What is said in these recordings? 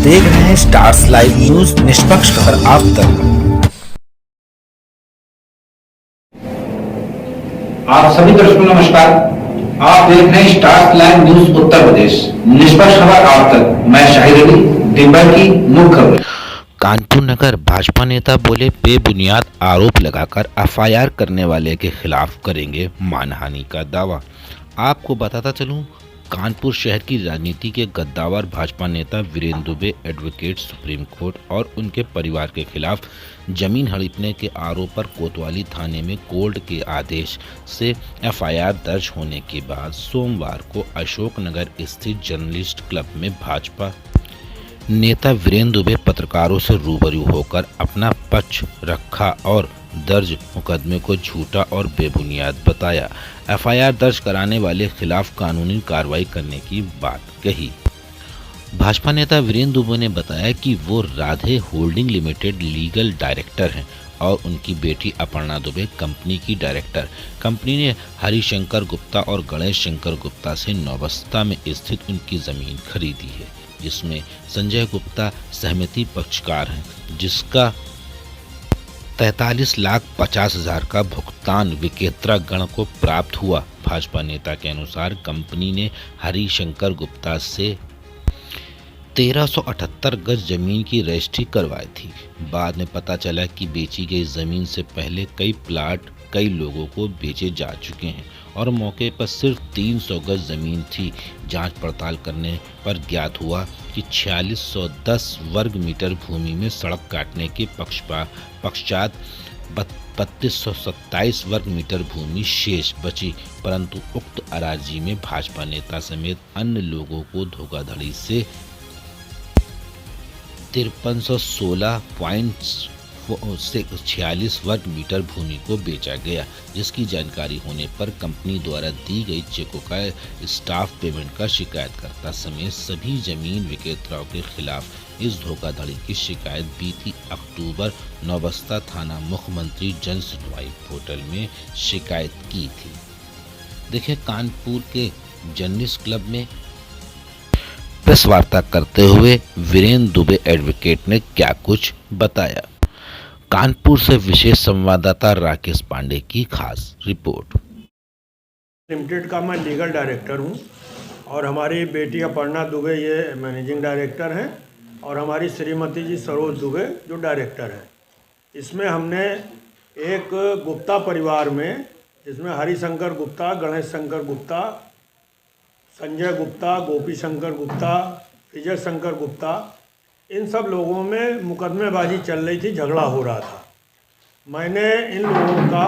देख रहे हैं स्टार्स लाइव न्यूज, निष्पक्ष खबर आप तक। आप सभी दर्शकों को नमस्कार। आप देख रहे हैं stars live news Uttar Pradesh, निष्पक्ष खबर आप तक। मैं शाहिद अली, दिनभर की मुख्य खबर। कानपुर नगर भाजपा नेता बोले, बेबुनियाद आरोप लगाकर एफआईआर करने वाले के खिलाफ करेंगे मानहानि का दावा। आपको बताता चलूं, कानपुर शहर की राजनीति के गद्दावर भाजपा नेता Virendra Dubey advocate supreme court और उनके परिवार के खिलाफ जमीन हड़पने के आरोप पर कोतवाली थाने में कोर्ट के आदेश से एफआईआर दर्ज होने के बाद सोमवार को अशोकनगर स्थित जर्नलिस्ट क्लब में भाजपा नेता वीरेंद्र दुबे पत्रकारों से रूबरू होकर अपना पक्ष रखा और दर्ज मुकदमे को झूठा और बेबुनियाद बताया। एफआईआर दर्ज कराने वाले खिलाफ कानूनी कार्रवाई करने की बात कही। भाजपा नेता वीरेंद्र दुबे ने बताया कि वो Radhe holding limited legal director हैं और उनकी बेटी अपर्णा दुबे कंपनी की डायरेक्टर। कंपनी ने हरिशंकर गुप्ता और गणेश शंकर गुप्ता से नौबस्ता में स्थित उनकी जमीन खरीदी है, जिसमें संजय गुप्ता सहमति पक्षकार हैं, जिसका 43,50,000 का भुगतान विक्रेता गण को प्राप्त हुआ। भाजपा नेता के अनुसार कंपनी ने हरिशंकर गुप्ता से 1378 गज जमीन की रजिस्ट्री करवाई थी। बाद में पता चला कि बेची गई जमीन से पहले कई प्लाट कई लोगों को बेचे जा चुके हैं और मौके पर सिर्फ 300 गज जमीन थी। जांच पड़ताल करने पर ज्ञात हुआ कि 4610 वर्ग मीटर भूमि में सड़क काटने के पश्चात 3227 वर्ग मीटर भूमि शेष बची, परंतु उक्त अराजी में भाजपा नेता समेत अन्य लोगों को धोखाधड़ी से 5316.46 वर्ग मीटर भूमि को बेचा गया, जिसकी जानकारी होने पर कंपनी द्वारा दी गई चेकों का स्टाफ पेमेंट का शिकायतकर्ता समेत सभी जमीन विक्रेताओं के खिलाफ इस धोखाधड़ी की शिकायत बीती अक्टूबर नौबस्ता थाना मुख्यमंत्री जन सुनवाई पोर्टल में शिकायत की थी। देखिए, कानपुर के जर्नलिस्ट क्लब में प्रेस वार्ता करते हुए वीरेंद्र दुबे एडवोकेट ने क्या कुछ बताया। कानपुर से विशेष संवाददाता राकेश पांडे की खास रिपोर्ट। लिमिटेड का मैं लीगल डायरेक्टर हूं और हमारी बेटी अपर्णा दुबे ये मैनेजिंग डायरेक्टर हैं और हमारी श्रीमती जी सरोज दुबे जो डायरेक्टर हैं। इसमें हमने एक गुप्ता परिवार में, जिसमें हरिशंकर गुप्ता, गणेश शंकर गुप्ता, संजय गुप्ता, गोपी शंकर गुप्ता, विजय शंकर गुप्ता, इन सब लोगों में मुकदमेबाजी चल रही थी, झगड़ा हो रहा था। मैंने इन लोगों का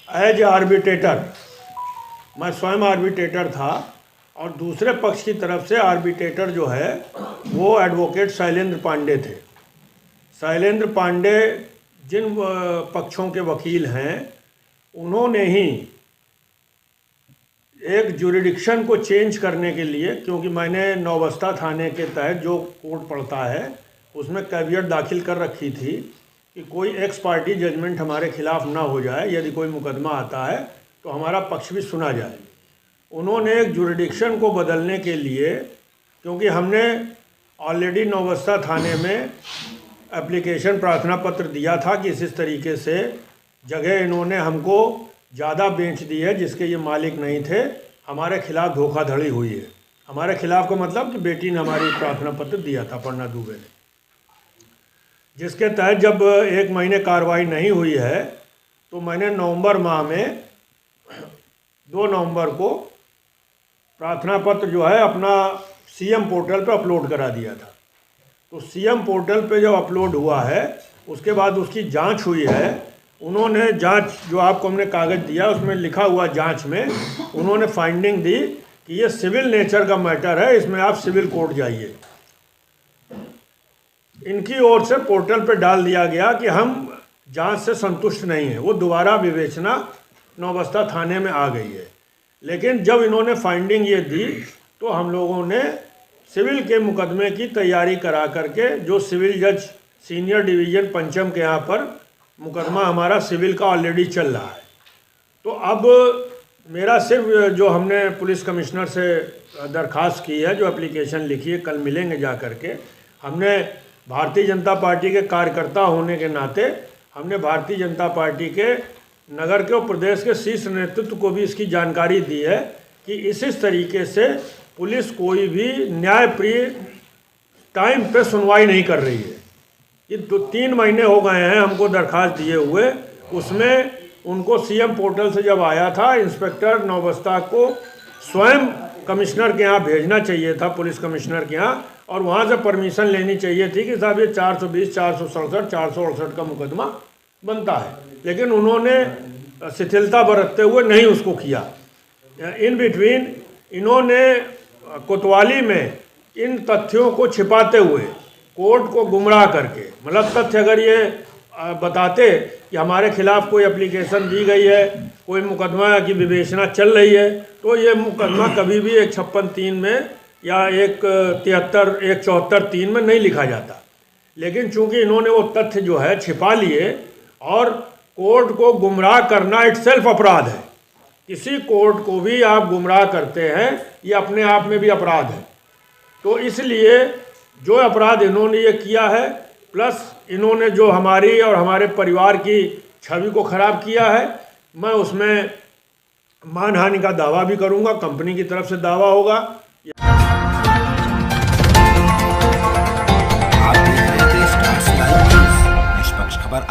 एज आर्बिट्रेटर, मैं स्वयं आर्बिट्रेटर था और दूसरे पक्ष की तरफ से आर्बिट्रेटर जो है वो एडवोकेट शैलेंद्र पांडे थे। शैलेंद्र पांडे जिन पक्षों के वकील हैं, उन्होंने ही एक जुरिडिक्शन को चेंज करने के लिए, क्योंकि मैंने नौबस्ता थाने के तहत जो कोर्ट पड़ता है उसमें कैवियट दाखिल कर रखी थी कि कोई एक्स पार्टी जजमेंट हमारे खिलाफ ना हो जाए, यदि कोई मुकदमा आता है तो हमारा पक्ष भी सुना जाए। उन्होंने एक जुरिडिक्शन को बदलने के लिए, क्योंकि हमने ऑलरेडी नौबस्ता थाने में एप्लीकेशन प्रार्थना पत्र दिया था कि इस तरीके से जगह इन्होंने हमको ज़्यादा बेच दी है जिसके ये मालिक नहीं थे, हमारे खिलाफ धोखाधड़ी हुई है। हमारे खिलाफ का मतलब कि बेटी ने हमारी प्रार्थना पत्र दिया था, अपर्णा दुबे ने, जिसके तहत जब 1 महीने कार्रवाई नहीं हुई है तो मैंने नवंबर माह में 2 नवंबर को प्रार्थना पत्र जो है अपना सीएम पोर्टल पर अपलोड करा दिया था। तो सीएम पोर्टल पे जब अपलोड हुआ है उसके बाद उसकी जांच हुई है। उन्होंने जांच, जो आपको हमने कागज़ दिया उसमें लिखा हुआ जांच में उन्होंने फाइंडिंग दी कि ये सिविल नेचर का मैटर है, इसमें आप सिविल कोर्ट जाइए। इनकी ओर से पोर्टल पे डाल दिया गया कि हम जांच से संतुष्ट नहीं हैं, वो दोबारा विवेचना नौबस्ता थाने में आ गई है। लेकिन जब इन्होंने फाइंडिंग ये दी तो हम लोगों ने सिविल के मुकदमे की तैयारी करा करके, जो सिविल जज सीनियर डिवीज़न पंचम के यहाँ पर मुकदमा हमारा सिविल का ऑलरेडी चल रहा है। तो अब मेरा सिर्फ जो हमने पुलिस कमिश्नर से दरख्वास्त की है, जो एप्लीकेशन लिखी है, कल मिलेंगे जा कर के, हमने भारतीय जनता पार्टी के कार्यकर्ता होने के नाते हमने भारतीय जनता पार्टी के नगर के और प्रदेश के शीर्ष नेतृत्व को भी इसकी जानकारी दी है कि इस तरीके से पुलिस कोई भी न्यायप्रिय टाइम पे सुनवाई नहीं कर रही है। ये 3 महीने हो गए हैं हमको दरखास्त दिए हुए, उसमें उनको सीएम पोर्टल से जब आया था, इंस्पेक्टर नौबस्ता को स्वयं कमिश्नर के यहाँ भेजना चाहिए था, पुलिस कमिश्नर के यहाँ, और वहाँ से परमिशन लेनी चाहिए थी कि साहब ये 420, 467, 468 का मुकदमा बनता है, लेकिन उन्होंने शिथिलता बरतते हुए नहीं उसको किया। इन बिटवीन इन्होंने कोतवाली में इन तथ्यों को छिपाते हुए कोर्ट को गुमराह करके, मतलब तथ्य अगर ये बताते कि हमारे खिलाफ कोई एप्लीकेशन दी गई है, कोई मुकदमा की विवेचना चल रही है, तो ये मुकदमा कभी भी 156(3) में या 173, 174(3) में नहीं लिखा जाता। लेकिन चूंकि इन्होंने वो तथ्य जो है छिपा लिए, और कोर्ट को गुमराह करना इटसेल्फ अपराध है। किसी कोर्ट को भी आप गुमराह करते हैं, ये अपने आप में भी अपराध है। तो इसलिए जो अपराध इन्होंने ये किया है, प्लस इन्होंने जो हमारी और हमारे परिवार की छवि को खराब किया है, मैं उसमें मानहानि का दावा भी करूंगा, कंपनी की तरफ से दावा होगा। आप देख रहे थे स्टार्स लाइव न्यूज, निष्पक्ष खबर।